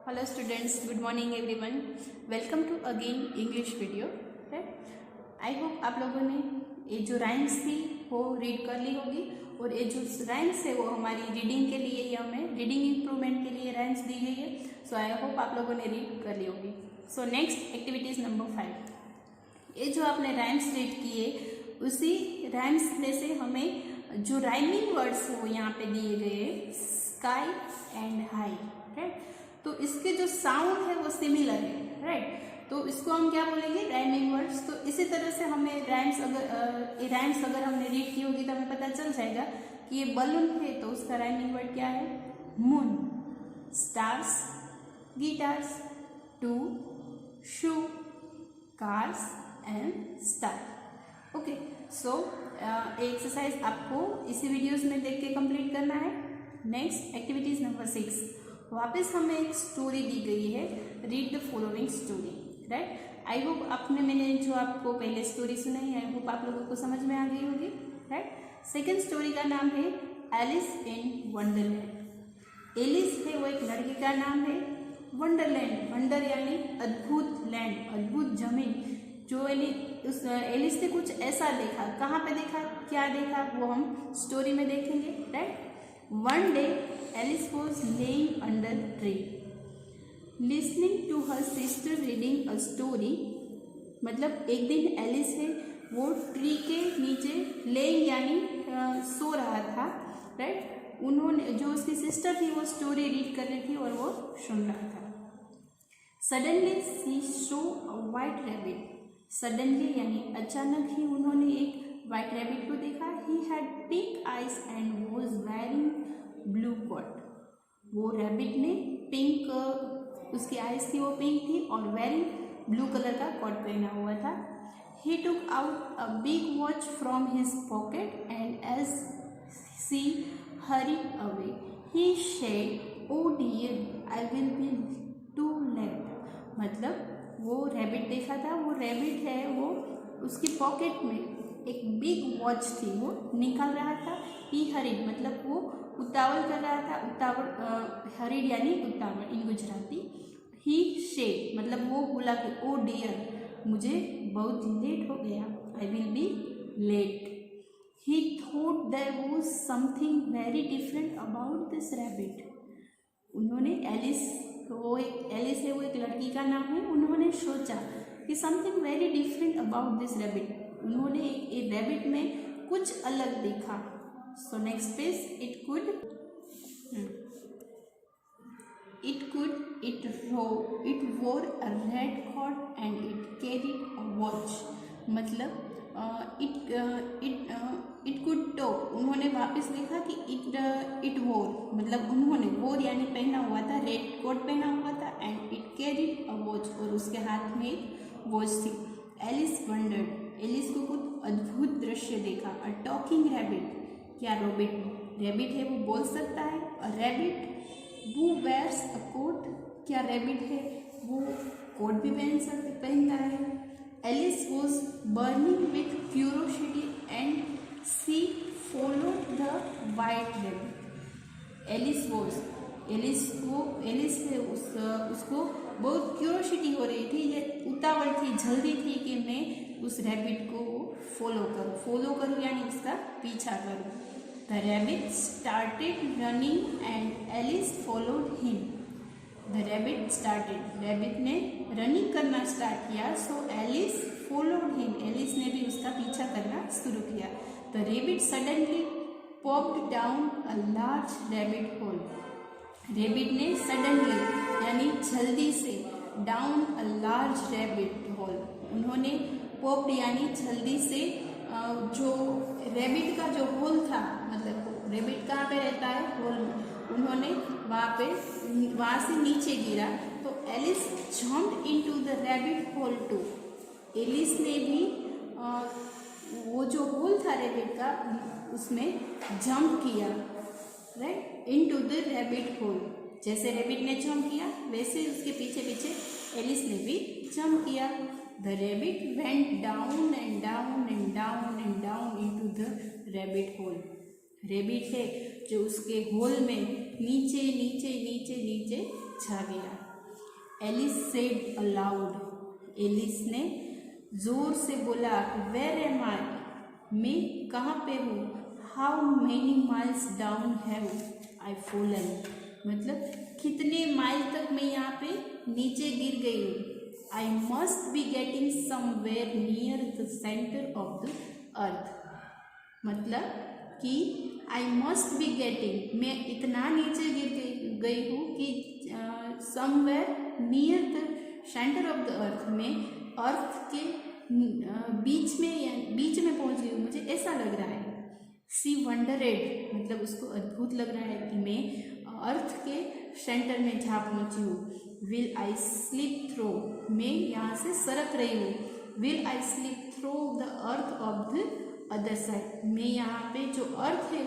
Hello students, good morning everyone. Welcome to again English video. I hope आप लोगों ने ये जो राइम्स थी वो रीड कर ली होगी, और ये जो राइम्स है वो हमारी रीडिंग के लिए या हमें रीडिंग इम्प्रूवमेंट के लिए राइम्स दी गई है। सो आई होप आप लोगों ने रीड कर ली होगी। So next activities number 5। ये जो आपने राइम्स रीड किए उसी राइम्स में से हमें जो राइमिंग वर्ड्स है वो यहाँ पे दिए गए हैं, स्काई एंड हाई। राइट, तो इसके जो साउंड है वो सिमिलर है। राइट, तो इसको हम क्या बोलेंगे, राइमिंग वर्ड्स। तो इसी तरह से हमें राइम्स अगर हमने रीड की होगी तो हमें पता चल जाएगा कि ये बलून है तो उसका राइमिंग वर्ड क्या है, moon. Stars, guitars, two, shoe, cars and star. Okay, so exercise आपको इसी वीडियोस में देख के कंप्लीट करना है। Next activities number 6। वापस हमें एक स्टोरी दी गई है, read the following story. Right, I hope मैंने जो आपको पहले स्टोरी सुनाई, आई होप आप लोगों को समझ में आ गई होगी। राइट, सेकेंड स्टोरी का नाम है एलिस इन वंडरलैंड। एलिस है वो एक लड़की का नाम है, वंडरलैंड, वंडर यानी अद्भुत, लैंड अद्भुत जमीन। जो उस एलिस ने कुछ ऐसा देखा, कहाँ पे देखा, क्या देखा, वो हम स्टोरी में देखेंगे। Right, one day Alice was laying under a tree, listening to her sister reading a story। मतलब एक दिन एलिस है वो ट्री के नीचे लेइंग यानी सो रहा था। राइट, उन्होंने जो उसकी सिस्टर थी वो स्टोरी रीड कर रही थी और वो सुन रहा था। Suddenly she saw a white rabbit. Suddenly यानी अचानक ही उन्होंने एक वाइट रैबिट को देखा। He had pink eyes and was wearing blue coat. वो रैबिट ने पिंक, उसकी आइज थी वो पिंक थी और वेयरिंग ब्लू कलर का कोट पहना हुआ था। He took out a big watch from his pocket and as she hurried away he said, oh dear I will be to late. मतलब वो रैबिट देखा था, वो रैबिट है वो उसकी पॉकेट में एक बिग वॉच थी वो निकाल रहा था। ही हरीड मतलब वो उतावल कर रहा था, उतावल, हरीड यानी उतावल इन गुजराती। ही सेड मतलब वो बोला कि ओ डियर मुझे बहुत लेट हो गया, I will be late. He thought there was something very different about this rabbit. उन्होंने एलिस है वो एक लड़की का नाम है, उन्होंने सोचा कि something very different about this rabbit. उन्होंने एक रैबिट में कुछ अलग देखा। So next page, it wore a red coat and it carried a watch। मतलब it could talk। उन्होंने वापस देखा कि it wore मतलब उन्होंने wore यानी पहना हुआ था, रेड कोट पहना हुआ था, and it carried a watch और उसके हाथ में एक वॉच थी। एलिस वंडर्ड, एलिस को कुछ अद्भुत दृश्य देखा। अ टॉकिंग रैबिट, क्या रैबिट है वो बोल सकता है। A rabbit who wears a coat, क्या रैबिट है वो कोट भी पहनता है। Alice was burning with curiosity and she followed the white rabbit. Alice है उसको बहुत क्यूरोसिटी हो रही थी, ये उतावल थी, जल्दी थी कि मैं उस रैबिट को फॉलो करूँ यानी उसका पीछा करूँ। The rabbit started running and Alice followed him। The rabbit started, rabbit ने रनिंग करना स्टार्ट किया, so Alice followed him, Alice ने भी उसका पीछा करना शुरू किया। The rabbit suddenly popped down a large rabbit hole। rabbit ने suddenly यानी जल्दी से down a large rabbit hole, उन्होंने popped यानी जल्दी से जो रैबिट का जो होल था, मतलब रैबिट कहाँ पे रहता है, होल में, उन्होंने वहाँ से नीचे गिरा। तो Alice jumped into the rabbit hole too. Alice ने भी वो जो होल था रैबिट का उसमें जंप किया। Right, into the rabbit whole, जैसे रैबिट ने जंप किया वैसे उसके पीछे पीछे एलिस ने भी जंप किया। The rabbit went down and down and down and down into the rabbit hole। Rabbit है जो उसके होल में नीचे नीचे नीचे नीचे जा गया। एलिस सेड अलाउड, एलिस ने जोर से बोला, वेयर एम आई, मैं कहाँ पे हूँ, how many miles down have I fallen, मतलब कितने माइल तक मैं यहाँ पे नीचे गिर गई हूँ, I must be getting somewhere near the centre of the earth, मतलब कि आई मस्ट बी गेटिंग, मैं इतना नीचे गिर गई हूँ कि somewhere near the centre of the earth, में अर्थ के बीच में पहुँच गई हूँ, मुझे ऐसा लग रहा है। सी वंडरेड, मतलब उसको अद्भुत लग रहा है कि मैं अर्थ के सेंटर में जा पहुँची हूँ। विल आई स्लिप थ्रो, मैं यहाँ से सरक रही हूँ, will I slip through the earth of the other side, मैं यहाँ पे जो अर्थ है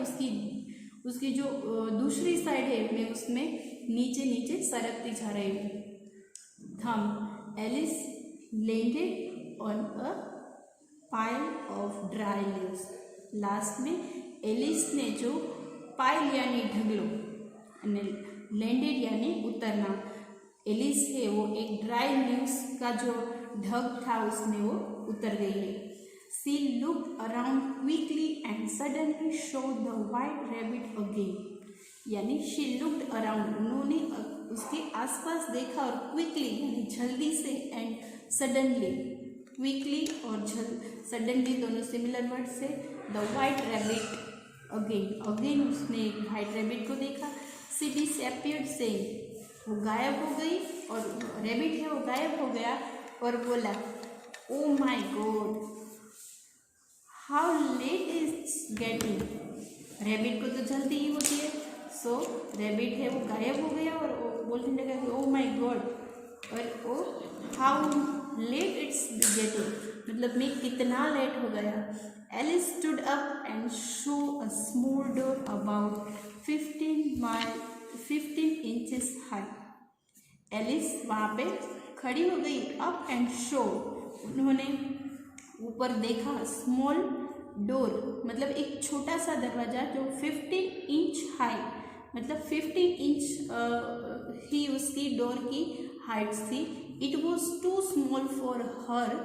उसकी जो दूसरी साइड है, मैं उसमें नीचे नीचे सरकती जा रही हूँ। Thump, Alice landed on a pile of dry leaves, last में एलिस ने जो पाइल यानी ढगलो, लैंडेड यानी उतरना, एलिस है वो एक ड्राई लीव्स का जो ढग था उसमें वो उतर गई है। She looked around quickly and suddenly saw the white rabbit again, यानी she looked around, उन्होंने उसके आसपास देखा और quickly यानी जल्दी से and suddenly, quickly और suddenly दोनों सिमिलर वर्ड से, the white rabbit again उसने एक white rabbit को देखा। She disappeared saying, वो गायब हो गई और रैबिट है वो गायब हो गया और बोला, oh my god, how late is getting, rabbit को तो जल्दी ही होती है, सो रैबिट है वो गायब हो गया और बोलने लगा कि ओ माई गॉड, और oh how late it's getting, मतलब मैं कितना लेट हो गया। Alice stood up and saw a small door about 15 inches high, Alice वहाँ पे खड़ी हो गई, अप एंड शो, उन्होंने ऊपर देखा, स्मॉल डोर मतलब एक छोटा सा दरवाज़ा जो 15 इंच हाई, मतलब 15 इंच ही उसकी डोर की हाइट थी। It was too small for her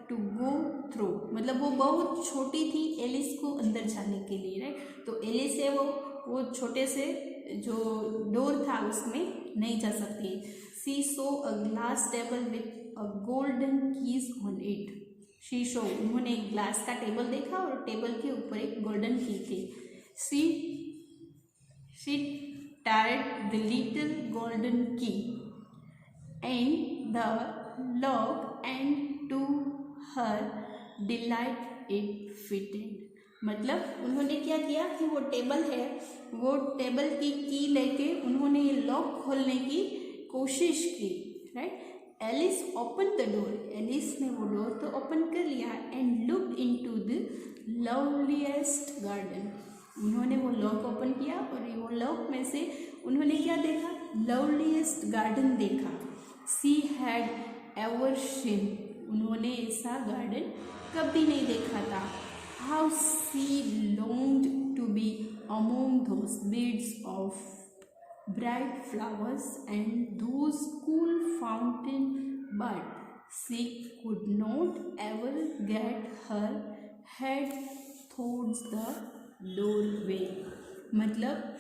to go through, मतलब वो बहुत छोटी थी एलिस को अंदर जाने के लिए, राइट। तो एलिस है वो छोटे से जो डोर था उसमें नहीं जा सकती। She saw a glass table with a golden keys on it, शीशो, उन्होंने एक ग्लास का टेबल देखा और टेबल के ऊपर एक गोल्डन की थी। She tried the little golden key and the lock and to her delight it fitted, मतलब उन्होंने क्या किया कि वो टेबल है, वो टेबल की लेके उन्होंने ये लॉक खोलने की कोशिश की, right. Alice open the door, Alice ने वो डोर तो ओपन कर लिया and looked into the loveliest garden, उन्होंने वो लॉक ओपन किया और वो लॉक में से उन्होंने क्या देखा, लवलीएस्ट गार्डन देखा। सी हैड एवर सीन, उन्होंने ऐसा गार्डन कभी नहीं देखा था। How she longed to be among those beds of bright flowers and those cool fountain, but she could not ever get her head towards the doorway, मतलब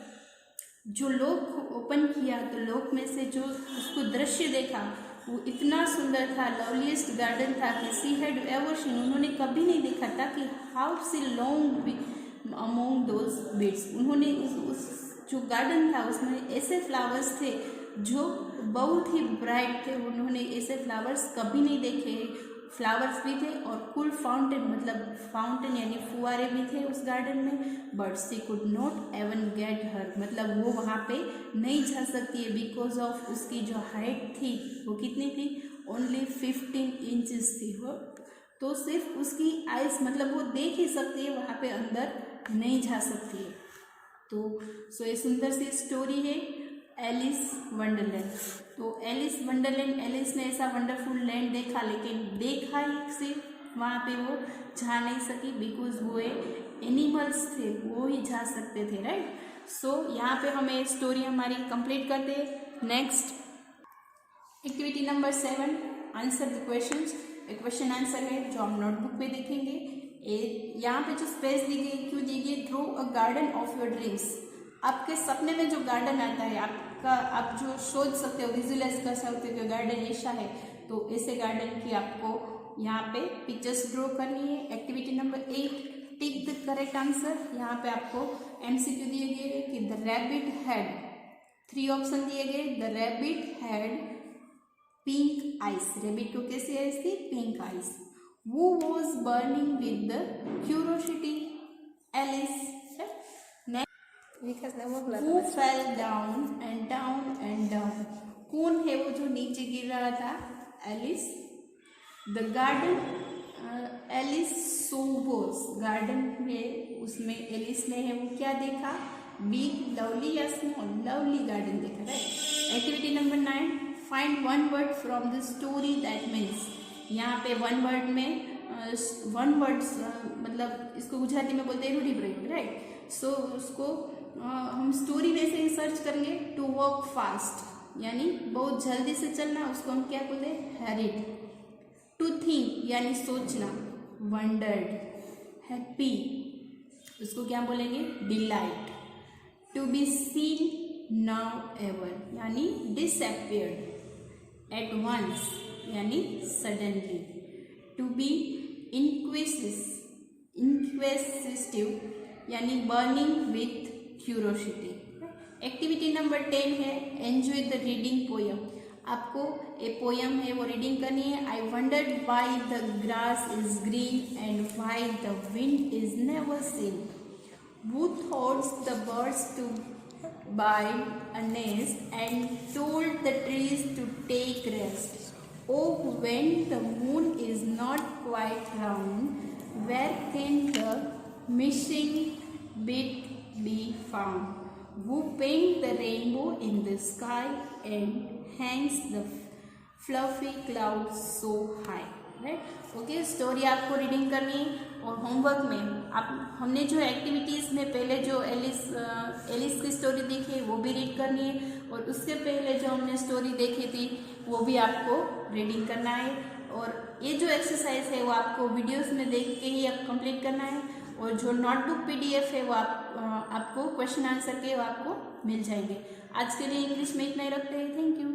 जो lock open किया तो लॉक में से जो उसको दृश्य देखा वो इतना सुंदर था, लवलीएस्ट गार्डन था कि सी हैड एवर सीन, उन्होंने कभी नहीं देखा था कि how she long among those beds, उन्होंने उस जो गार्डन था उसमें ऐसे फ्लावर्स थे जो बहुत ही ब्राइट थे, उन्होंने ऐसे फ्लावर्स कभी नहीं देखे, फ्लावर्स भी थे और कूल फाउंटेन, मतलब फाउंटेन यानी फुआरे भी थे उस गार्डन में, but she could not even get her, मतलब वो वहाँ पे नहीं जा सकती है बिकॉज ऑफ उसकी जो हाइट थी वो कितनी थी, ओनली 15 इंचेस थी वो, तो सिर्फ उसकी आइज मतलब वो देख ही सकती है, वहाँ पे अंदर नहीं जा सकती है। तो सो ये सुंदर सी स्टोरी है एलिस वंडरलैंड। तो एलिस वंडरलैंड, एलिस ने ऐसा वंडरफुल लैंड देखा, लेकिन देखा ही सिर्फ, वहाँ पे वो जा नहीं सकी बिकॉज वो एनिमल्स थे, वो ही जा सकते थे, राइट। सो यहाँ पे हमें स्टोरी हमारी कंप्लीट करते हैं। Next activity number 7, answer the questions. एक क्वेश्चन आंसर है जो हम नोटबुक में देखेंगे। यहाँ पे जो स्पेस दी गई, क्यों दी गई, draw a garden of your dreams. आपके सपने में जो गार्डन आता है आपका, आप जो सोच सकते हो, विजुअलाइज कर सकते हो कि गार्डन ऐसा है, तो ऐसे गार्डन की आपको यहाँ पे पिक्चर्स ड्रॉ करनी है। Activity number 8, tick the correct answer. यहाँ पे आपको एमसीक्यू दिए गए कि द रैबिट हैड, 3 ऑप्शन दिए गए। The rabbit had pink ice, rabbit को कैसी आइस थी, pink ice. Who was burning with the curiosity, Alice? Next, who fell down and down and down? कौन है वो जो नीचे गिर रहा था, एलिस। द गार्डन, एलिस सोबोस, गार्डन में उसमें एलिस ने है वो क्या देखा, बिग, लवली या स्मॉल, लवली गार्डन देखा, right. Activity number 9, find one word from the story that means. यहाँ पे वन वर्ड में वन वर्ड्स मतलब इसको गुजराती में बोलते हैं रूढ़िप्रयोग, राइट। सो उसको हम स्टोरी में से ही सर्च करेंगे। टू वॉक फास्ट यानी बहुत जल्दी से चलना, उसको हम क्या बोलते हैं, हैरिड। टू थिंक यानी सोचना, वंडर्ड। हैप्पी उसको क्या बोलेंगे, delight. To be seen now ever यानी डिसअपियर्ड। एट वंस यानी सडनली। टू बी इंक्वेसिटिव यानी burning with curiosity. Activity number 10 है एंजॉय द रीडिंग पोयम। आपको एक पोयम है वो रीडिंग करनी है। आई wandered why the grass is green and why the wind is never seen. Who taught the birds to build a nest and told the trees to take rest? Oh, when the moon is not quite round, where can the missing bit be found? Who paints the rainbow in the sky and hangs the fluffy clouds so high? Right, okay. Story आपको reading करनी है और homework में आप, हमने जो activities में पहले जो एलिस की स्टोरी देखी है वो भी रीड करनी है, और उससे पहले जो हमने स्टोरी देखी थी वो भी आपको रीडिंग करना है। और ये जो एक्सरसाइज है वो आपको वीडियोस में देख के ही आप कंप्लीट करना है, और जो नोटबुक पीडीएफ है वो आपको क्वेश्चन आंसर के वो आपको मिल जाएंगे। आज के लिए इंग्लिश में इतना ही रखते हैं। Thank you.